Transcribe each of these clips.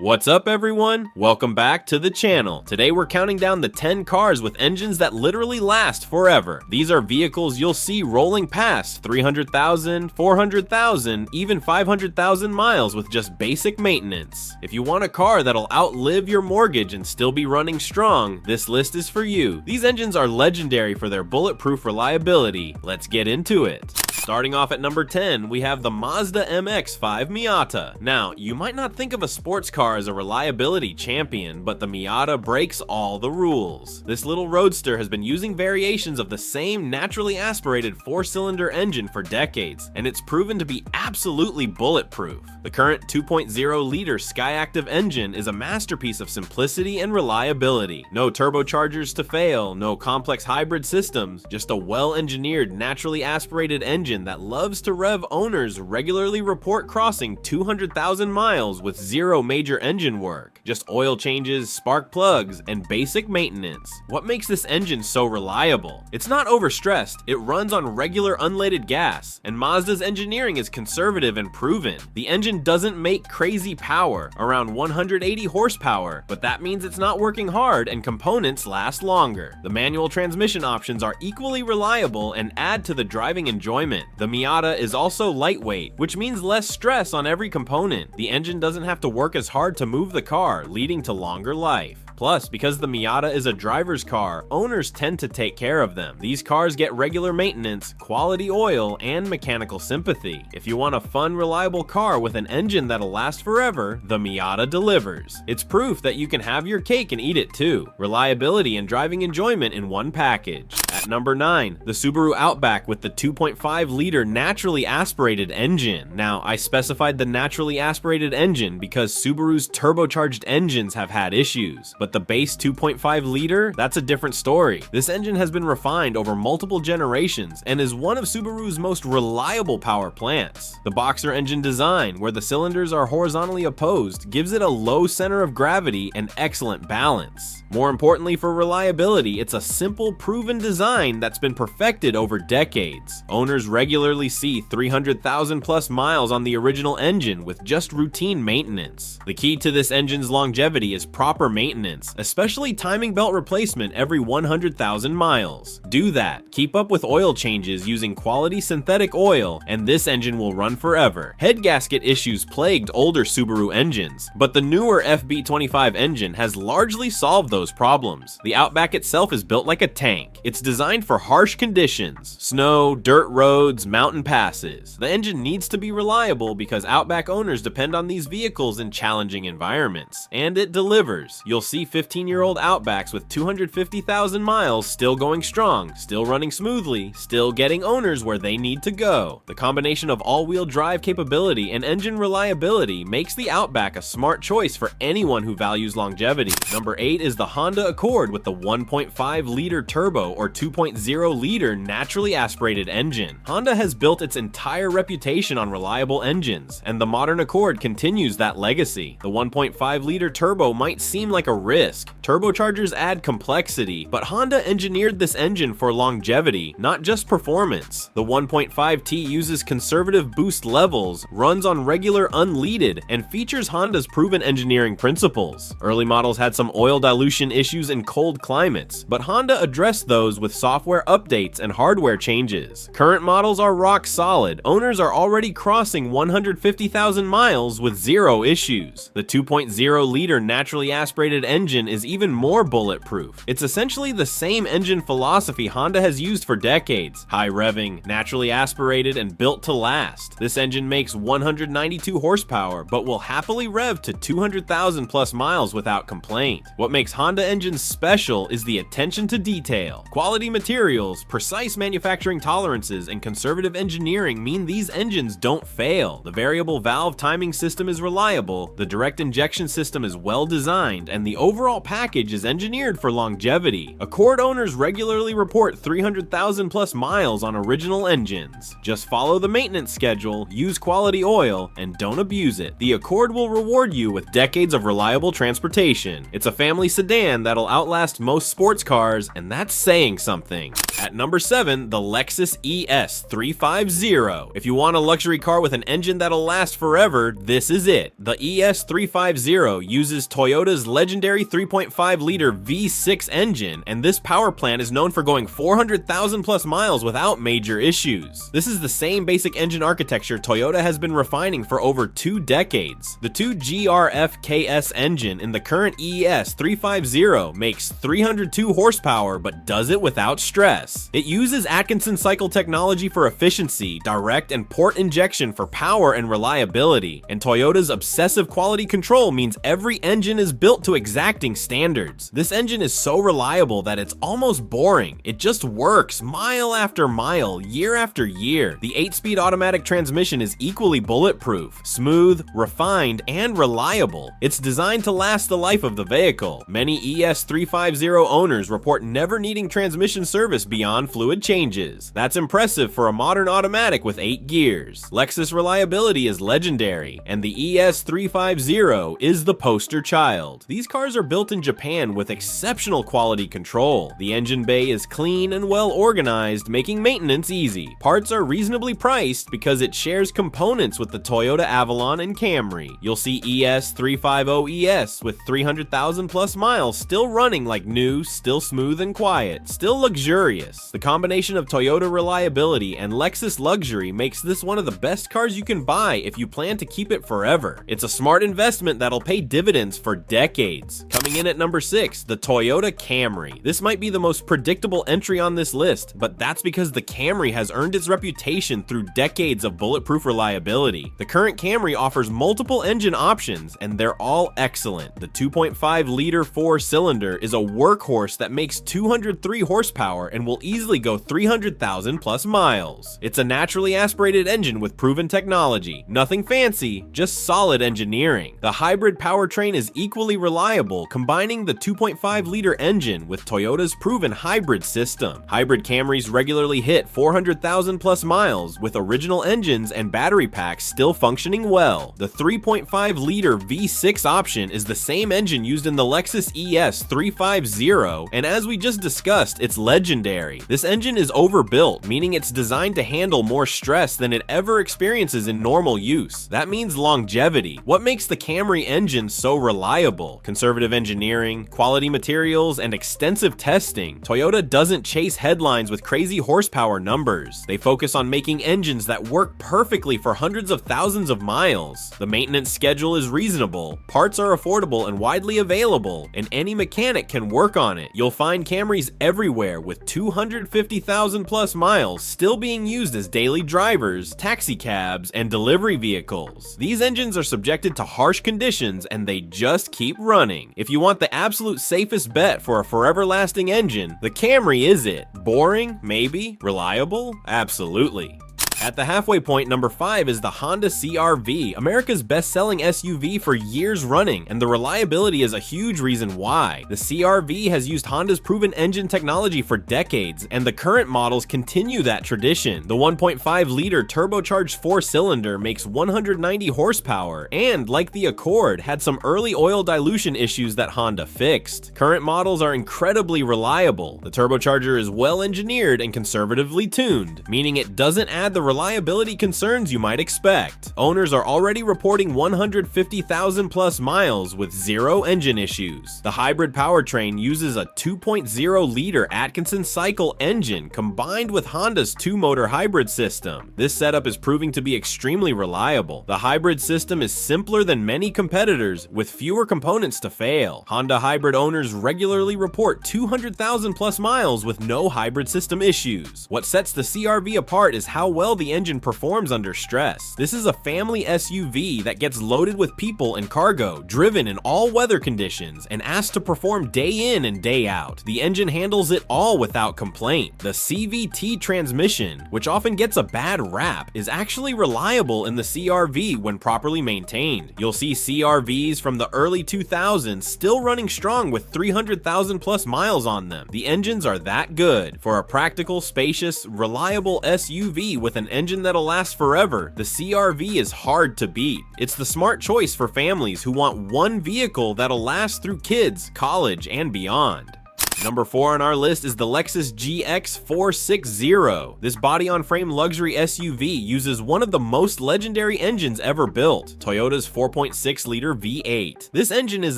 What's up everyone? Welcome back to the channel. Today we're counting down the 10 cars with engines that literally last forever. These are vehicles you'll see rolling past 300,000, 400,000, even 500,000 miles with just basic maintenance. If you want a car that'll outlive your mortgage and still be running strong, this list is for you. These engines are legendary for their bulletproof reliability. Let's get into it. Starting off at number 10, we have the Mazda MX-5 Miata. Now, you might not think of a sports car as a reliability champion, but the Miata breaks all the rules. This little roadster has been using variations of the same naturally aspirated 4-cylinder engine for decades, and it's proven to be absolutely bulletproof. The current 2.0-liter Skyactiv engine is a masterpiece of simplicity and reliability. No turbochargers to fail, no complex hybrid systems, just a well-engineered naturally aspirated engine that loves to rev. Owners regularly report crossing 200,000 miles with zero major engine work, just oil changes, spark plugs, and basic maintenance. What makes this engine so reliable? It's not overstressed, it runs on regular unleaded gas, and Mazda's engineering is conservative and proven. The engine doesn't make crazy power, around 180 horsepower, but that means it's not working hard and components last longer. The manual transmission options are equally reliable and add to the driving enjoyment. The Miata is also lightweight, which means less stress on every component. The engine doesn't have to work as hard to move the car, leading to longer life. Plus, because the Miata is a driver's car, owners tend to take care of them. These cars get regular maintenance, quality oil, and mechanical sympathy. If you want a fun, reliable car with an engine that'll last forever, the Miata delivers. It's proof that you can have your cake and eat it too. Reliability and driving enjoyment in one package. At number 9, the Subaru Outback with the 2.5-liter naturally aspirated engine. Now, I specified the naturally aspirated engine because Subaru's turbocharged engines have had issues, but the base 2.5-liter, that's a different story. This engine has been refined over multiple generations and is one of Subaru's most reliable power plants. The boxer engine design, where the cylinders are horizontally opposed, gives it a low center of gravity and excellent balance. More importantly for reliability, it's a simple, proven design that's been perfected over decades. Owners regularly see 300,000 plus miles on the original engine with just routine maintenance. The key to this engine's longevity is proper maintenance, especially timing belt replacement every 100,000 miles. Do that. Keep up with oil changes using quality synthetic oil, and this engine will run forever. Head gasket issues plagued older Subaru engines, but the newer FB25 engine has largely solved those problems. The Outback itself is built like a tank. It's designed for harsh conditions: snow, dirt roads, mountain passes. The engine needs to be reliable because Outback owners depend on these vehicles in challenging environments, and it delivers. You'll see 15-year-old Outbacks with 250,000 miles still going strong, still running smoothly, still getting owners where they need to go. The combination of all-wheel drive capability and engine reliability makes the Outback a smart choice for anyone who values longevity. Number 8 is the Honda Accord with the 1.5-liter turbo or 2.0-liter naturally aspirated engine. Honda has built its entire reputation on reliable engines, and the modern Accord continues that legacy. The 1.5-liter turbo might seem like a risk. Turbochargers add complexity, but Honda engineered this engine for longevity, not just performance. The 1.5T uses conservative boost levels, runs on regular unleaded, and features Honda's proven engineering principles. Early models had some oil dilution issues in cold climates, but Honda addressed those with software updates and hardware changes. Current models are rock solid. Owners are already crossing 150,000 miles with zero issues. The 2.0-liter naturally aspirated engine is even more bulletproof. It's essentially the same engine philosophy Honda has used for decades: high revving, naturally aspirated, and built to last. This engine makes 192 horsepower, but will happily rev to 200,000 plus miles without complaint. What makes Honda engines special is the attention to detail. Quality materials, precise manufacturing tolerances, and conservative engineering mean these engines don't fail. The variable valve timing system is reliable, the direct injection system is well designed, and the overall package is engineered for longevity. Accord owners regularly report 300,000 plus miles on original engines. Just follow the maintenance schedule, use quality oil, and don't abuse it. The Accord will reward you with decades of reliable transportation. It's a family sedan that'll outlast most sports cars, and that's saying something. something. At number 7, the Lexus ES 350. If you want a luxury car with an engine that'll last forever, this is it. The ES 350 uses Toyota's legendary 3.5-liter V6 engine, and this power plant is known for going 400,000 plus miles without major issues. This is the same basic engine architecture Toyota has been refining for over 2 decades. The 2GRF-KS engine in the current ES 350 makes 302 horsepower but does it without stress. It uses Atkinson cycle technology for efficiency, direct and port injection for power and reliability, and Toyota's obsessive quality control means every engine is built to exacting standards. This engine is so reliable that it's almost boring. It just works mile after mile, year after year. The 8-speed automatic transmission is equally bulletproof, smooth, refined, and reliable. It's designed to last the life of the vehicle. Many ES 350 owners report never needing transmission service beyond fluid changes. That's impressive for a modern automatic with 8 gears. Lexus reliability is legendary, and the ES 350 is the poster child. These cars are built in Japan with exceptional quality control. The engine bay is clean and well organized, making maintenance easy. Parts are reasonably priced because it shares components with the Toyota Avalon and Camry. You'll see ES 350 ES with 300,000 plus miles still running like new, still smooth and quiet, still luxurious. The combination of Toyota reliability and Lexus luxury makes this one of the best cars you can buy if you plan to keep it forever. It's a smart investment that'll pay dividends for decades. Coming in at number 6, the Toyota Camry. This might be the most predictable entry on this list, but that's because the Camry has earned its reputation through decades of bulletproof reliability. The current Camry offers multiple engine options, and they're all excellent. The 2.5-liter 4-cylinder is a workhorse that makes 203 horsepower and will easily go 300,000 plus miles. It's a naturally aspirated engine with proven technology. Nothing fancy, just solid engineering. The hybrid powertrain is equally reliable, combining the 2.5-liter engine with Toyota's proven hybrid system. Hybrid Camrys regularly hit 400,000 plus miles, with original engines and battery packs still functioning well. The 3.5-liter V6 option is the same engine used in the Lexus ES 350, and as we just discussed, it's legendary. This engine is overbuilt, meaning it's designed to handle more stress than it ever experiences in normal use. That means longevity. What makes the Camry engine so reliable? Conservative engineering, quality materials, and extensive testing. Toyota doesn't chase headlines with crazy horsepower numbers. They focus on making engines that work perfectly for hundreds of thousands of miles. The maintenance schedule is reasonable, parts are affordable and widely available, and any mechanic can work on it. You'll find Camrys everywhere with 250,000 plus miles still being used as daily drivers, taxi cabs, and delivery vehicles. These engines are subjected to harsh conditions and they just keep running. If you want the absolute safest bet for a forever lasting engine, the Camry is it. Boring? Maybe. Reliable? Absolutely. At the halfway point, number 5 is the Honda CR-V, America's best-selling SUV for years running, and the reliability is a huge reason why. The CR-V has used Honda's proven engine technology for decades, and the current models continue that tradition. The 1.5-liter turbocharged 4-cylinder makes 190 horsepower, and like the Accord, had some early oil dilution issues that Honda fixed. Current models are incredibly reliable. The turbocharger is well engineered and conservatively tuned, meaning it doesn't add the reliability concerns you might expect. Owners are already reporting 150,000 plus miles with 0 engine issues. The hybrid powertrain uses a 2.0-liter Atkinson cycle engine combined with Honda's 2-motor hybrid system. This setup is proving to be extremely reliable. The hybrid system is simpler than many competitors with fewer components to fail. Honda hybrid owners regularly report 200,000 plus miles with no hybrid system issues. What sets the CR-V apart is how well the engine performs under stress. This is a family SUV that gets loaded with people and cargo, driven in all weather conditions, and asked to perform day in and day out. The engine handles it all without complaint. The CVT transmission, which often gets a bad rap, is actually reliable in the CR-V when properly maintained. You'll see CR-Vs from the early 2000s still running strong with 300,000 plus miles on them. The engines are that good. For a practical, spacious, reliable SUV with an engine that'll last forever, the CR-V is hard to beat. It's the smart choice for families who want one vehicle that'll last through kids, college, and beyond. Number 4 on our list is the Lexus GX 460. This body-on-frame luxury SUV uses one of the most legendary engines ever built, Toyota's 4.6-liter V8. This engine is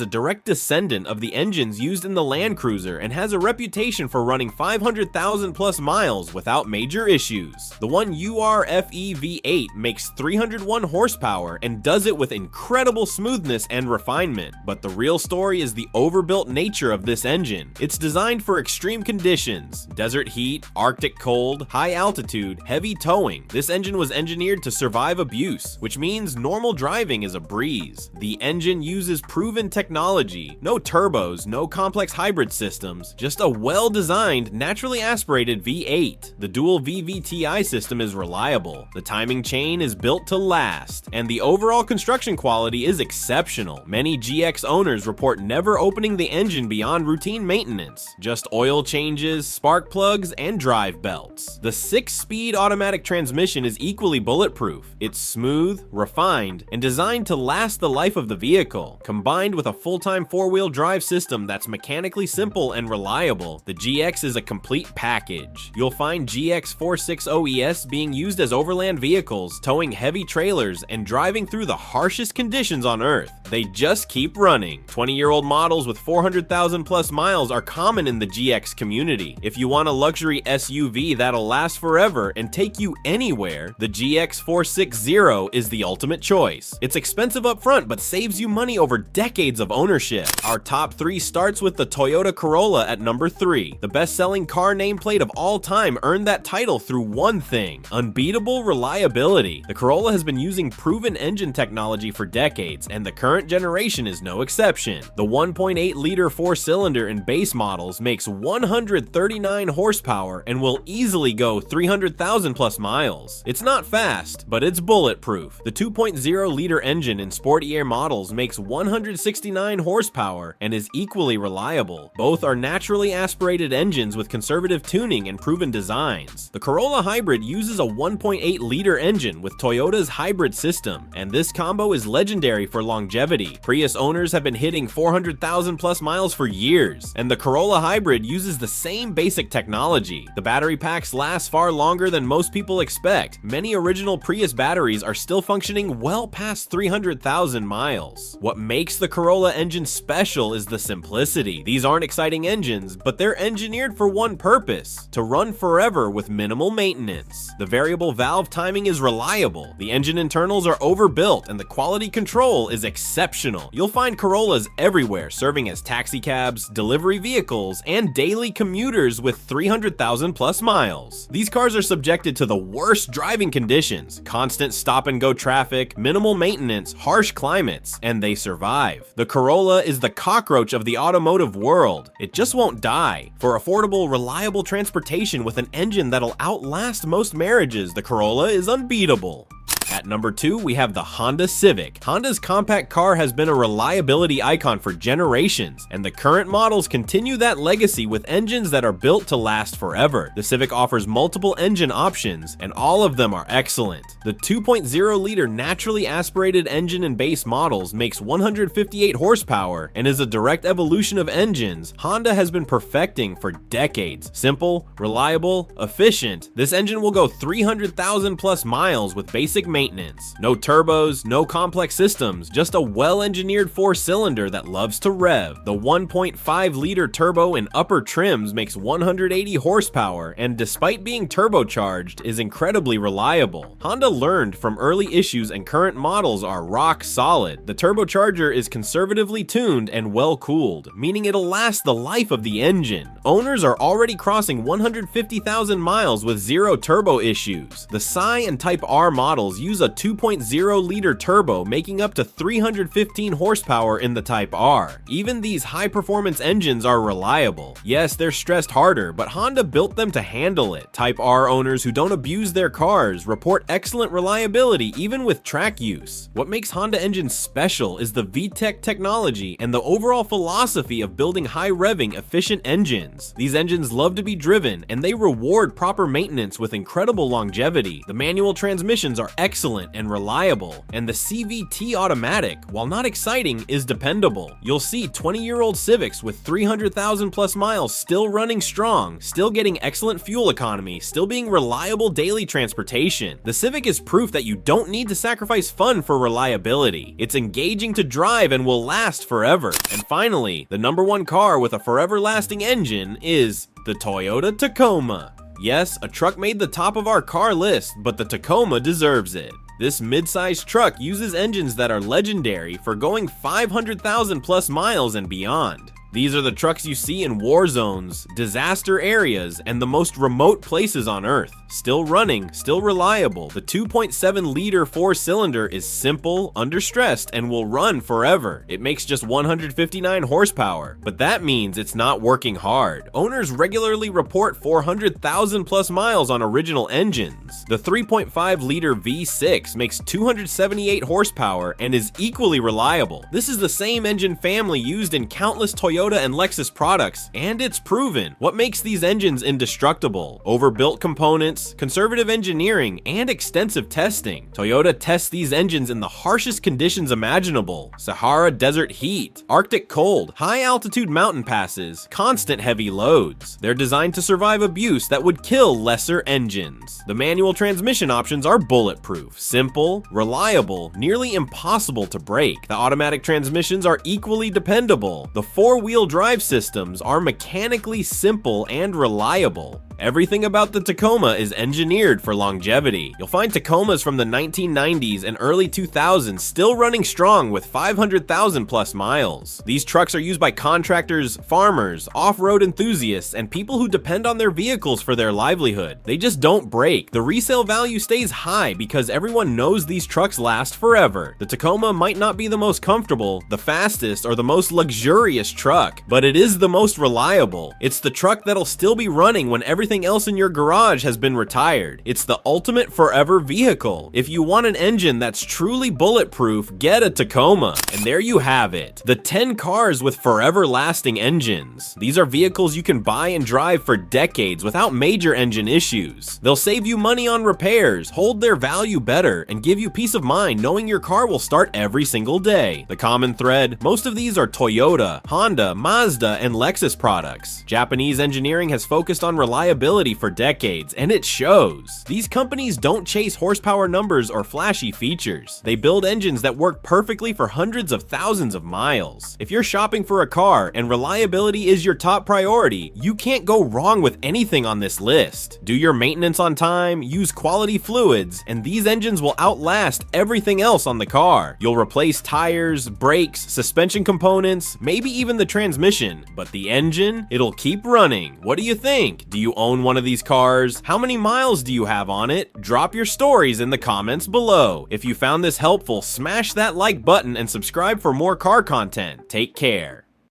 a direct descendant of the engines used in the Land Cruiser and has a reputation for running 500,000 plus miles without major issues. The one URFE V8 makes 301 horsepower and does it with incredible smoothness and refinement, but the real story is the overbuilt nature of this engine. It's designed for extreme conditions: desert heat, Arctic cold, high altitude, heavy towing. This engine was engineered to survive abuse, which means normal driving is a breeze. The engine uses proven technology: no turbos, no complex hybrid systems, just a well-designed, naturally aspirated V8. The dual VVTi system is reliable, the timing chain is built to last, and the overall construction quality is exceptional. Many GX owners report never opening the engine beyond routine maintenance, just oil changes, spark plugs, and drive belts. The 6-speed automatic transmission is equally bulletproof. It's smooth, refined, and designed to last the life of the vehicle. Combined with a full-time 4-wheel drive system that's mechanically simple and reliable, the GX is a complete package. You'll find GX 460 ES being used as overland vehicles, towing heavy trailers, and driving through the harshest conditions on Earth. They just keep running. 20-year-old models with 400,000 plus miles are common in the GX community. If you want a luxury SUV that'll last forever and take you anywhere, the GX 460 is the ultimate choice. It's expensive up front, but saves you money over decades of ownership. Our top 3 starts with the Toyota Corolla at number 3. The best-selling car nameplate of all time earned that title through one thing: unbeatable reliability. The Corolla has been using proven engine technology for decades, and the current generation is no exception. The 1.8-liter 4-cylinder in base models makes 139 horsepower and will easily go 300,000 plus miles. It's not fast, but it's bulletproof. The 2.0-liter engine in sportier models makes 169 horsepower and is equally reliable. Both are naturally aspirated engines with conservative tuning and proven designs. The Corolla Hybrid uses a 1.8-liter engine with Toyota's hybrid system, and this combo is legendary for longevity. Prius owners have been hitting 400,000 plus miles for years, and the Corolla Hybrid uses the same basic technology. The battery packs last far longer than most people expect. Many original Prius batteries are still functioning well past 300,000 miles. What makes the Corolla engine special is the simplicity. These aren't exciting engines, but they're engineered for one purpose: to run forever with minimal maintenance. The variable valve timing is reliable, the engine internals are overbuilt, and the quality control is exceptional. You'll find Corollas everywhere, serving as taxi cabs, delivery vehicles, and daily commuters with 300,000 plus miles. These cars are subjected to the worst driving conditions: constant stop-and-go traffic, minimal maintenance, harsh climates, and they survive. The Corolla is the cockroach of the automotive world. It just won't die. For affordable, reliable transportation with an engine that'll outlast most marriages, the Corolla is unbeatable. At number 2, we have the Honda Civic. Honda's compact car has been a reliability icon for generations, and the current models continue that legacy with engines that are built to last forever. The Civic offers multiple engine options, and all of them are excellent. The 2.0-liter naturally aspirated engine in base models makes 158 horsepower and is a direct evolution of engines Honda has been perfecting for decades. Simple, reliable, efficient, this engine will go 300,000 plus miles with basic maintenance. No turbos, no complex systems, just a well-engineered 4-cylinder that loves to rev. The 1.5-liter turbo in upper trims makes 180 horsepower, and despite being turbocharged, is incredibly reliable. Honda learned from early issues, and current models are rock solid. The turbocharger is conservatively tuned and well-cooled, meaning it'll last the life of the engine. Owners are already crossing 150,000 miles with zero turbo issues. The Psy and Type R models use a 2.0-liter turbo, making up to 315 horsepower in the Type R. Even these high-performance engines are reliable. Yes, they're stressed harder, but Honda built them to handle it. Type R owners who don't abuse their cars report excellent reliability even with track use. What makes Honda engines special is the VTEC technology and the overall philosophy of building high-revving, efficient engines. These engines love to be driven, and they reward proper maintenance with incredible longevity. The manual transmissions are excellent excellent and reliable, and the CVT automatic, while not exciting, is dependable. You'll see 20-year-old Civics with 300,000 plus miles still running strong, still getting excellent fuel economy, still being reliable daily transportation. The Civic is proof that you don't need to sacrifice fun for reliability. It's engaging to drive and will last forever. And finally, the #1 car with a forever-lasting engine is the Toyota Tacoma. Yes, a truck made the top of our car list, but the Tacoma deserves it. This mid-sized truck uses engines that are legendary for going 500,000 plus miles and beyond. These are the trucks you see in war zones, disaster areas, and the most remote places on Earth. Still running, still reliable, the 2.7-liter 4-cylinder is simple, understressed, and will run forever. It makes just 159 horsepower, but that means it's not working hard. Owners regularly report 400,000 plus miles on original engines. The 3.5-liter V6 makes 278 horsepower and is equally reliable. This is the same engine family used in countless Toyota and Lexus products, and it's proven. What makes these engines indestructible? Overbuilt components, conservative engineering, and extensive testing. Toyota tests these engines in the harshest conditions imaginable: Sahara desert heat, Arctic cold, high altitude mountain passes, constant heavy loads. They're designed to survive abuse that would kill lesser engines. The manual transmission options are bulletproof, simple, reliable, nearly impossible to break. The automatic transmissions are equally dependable. The four-wheel drive systems are mechanically simple and reliable. Everything about the Tacoma is engineered for longevity. You'll find Tacomas from the 1990s and early 2000s still running strong with 500,000 plus miles. These trucks are used by contractors, farmers, off-road enthusiasts, and people who depend on their vehicles for their livelihood. They just don't break. The resale value stays high because everyone knows these trucks last forever. The Tacoma might not be the most comfortable, the fastest, or the most luxurious truck, but it is the most reliable. It's the truck that'll still be running when everything else in your garage has been retired. It's the ultimate forever vehicle. If you want an engine that's truly bulletproof, get a Tacoma. And there you have it. The 10 cars with forever lasting engines. These are vehicles you can buy and drive for decades without major engine issues. They'll save you money on repairs, hold their value better, and give you peace of mind knowing your car will start every single day. The common thread: most of these are Toyota, Honda, Mazda, and Lexus products. Japanese engineering has focused on reliability for decades, and it shows. These companies don't chase horsepower numbers or flashy features. They build engines that work perfectly for hundreds of thousands of miles. If you're shopping for a car and reliability is your top priority, you can't go wrong with anything on this list. Do your maintenance on time, use quality fluids, and these engines will outlast everything else on the car. You'll replace tires, brakes, suspension components, maybe even the transmission, but the engine, it'll keep running. What do you think? Do you own one of these cars? How many miles do you have on it? Drop your stories in the comments below. If you found this helpful, smash that like button and subscribe for more car content. Take care.